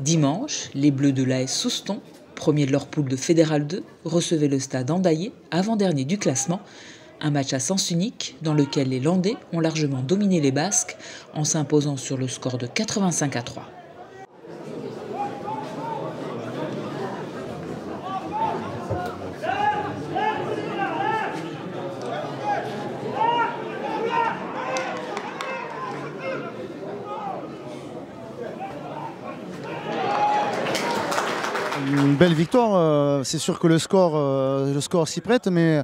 Dimanche, les Bleus de l'AS Souston, premiers de leur poule de Fédéral 2, recevaient le Stade Andaillé, avant-dernier du classement. Un match à sens unique dans lequel les Landais ont largement dominé les Basques en s'imposant sur le score de 85-3. Une belle victoire, c'est sûr que le score s'y prête, mais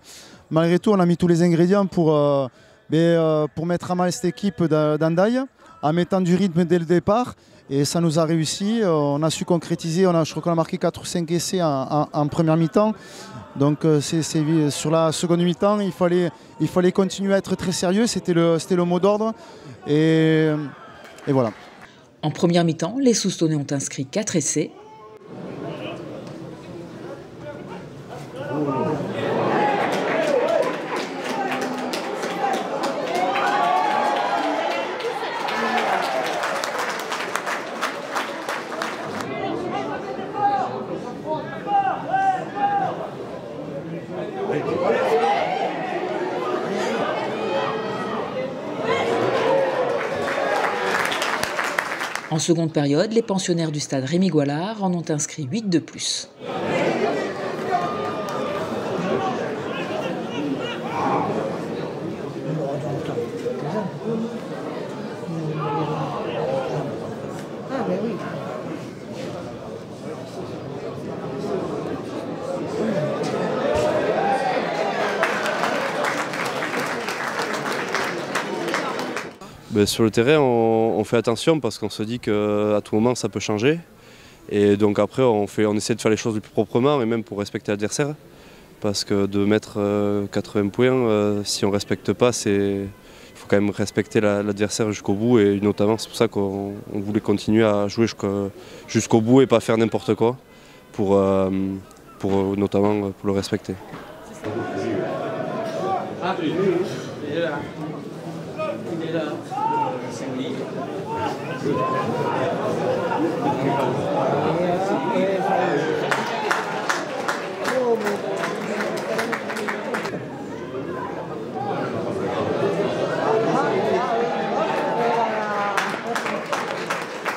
malgré tout on a mis tous les ingrédients pour mettre à mal cette équipe d'Andaille en mettant du rythme dès le départ, et ça nous a réussi. On a su concrétiser, je crois qu'on a marqué 4 ou 5 essais en première mi-temps, donc sur la seconde mi-temps il fallait continuer à être très sérieux, c'était le mot d'ordre, et voilà. En première mi-temps, les Soustonnais ont inscrit 4 essais. En seconde période, les pensionnaires du stade Rémy-Goillard en ont inscrit 8 de plus. Sur le terrain, on fait attention parce qu'on se dit qu'à tout moment ça peut changer. Et donc après, on essaie de faire les choses le plus proprement et même pour respecter l'adversaire. Parce que de mettre 80 points, si on ne respecte pas, il faut quand même respecter l'adversaire jusqu'au bout. Et notamment, c'est pour ça qu'on voulait continuer à jouer jusqu'au bout et pas faire n'importe quoi, notamment pour le respecter.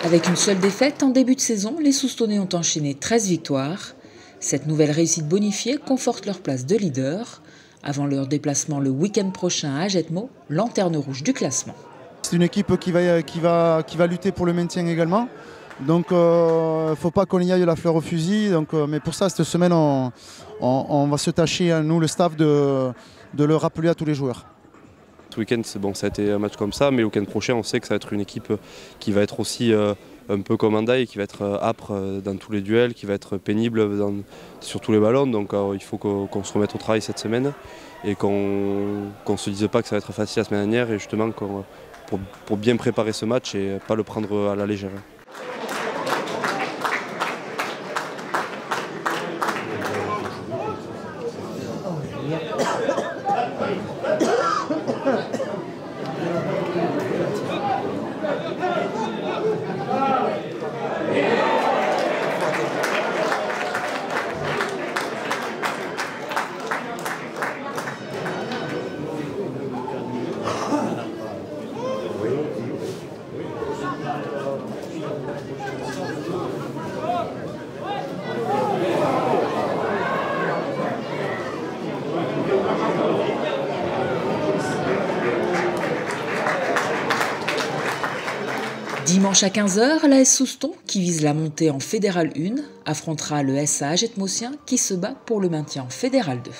Avec une seule défaite en début de saison, les Soustonnais ont enchaîné 13 victoires. Cette nouvelle réussite bonifiée conforte leur place de leader. Avant leur déplacement le week-end prochain à Agetmo, lanterne rouge du classement. C'est une équipe qui va lutter pour le maintien également. Donc il ne faut pas qu'on y aille la fleur au fusil. Mais pour ça, cette semaine, on va se tâcher, nous le staff, de le rappeler à tous les joueurs. Ce week-end, ça a été un match comme ça, mais le week-end prochain, on sait que ça va être une équipe qui va être aussi un peu comme Andaille, qui va être âpre dans tous les duels, qui va être pénible sur tous les ballons. Donc il faut qu'on se remette au travail cette semaine et qu'on ne se dise pas que ça va être facile la semaine dernière, et justement pour bien préparer ce match et pas le prendre à la légère. Dimanche à 15 h, l'AS Souston, qui vise la montée en Fédéral 1, affrontera le SA Agetmosien qui se bat pour le maintien en Fédéral 2.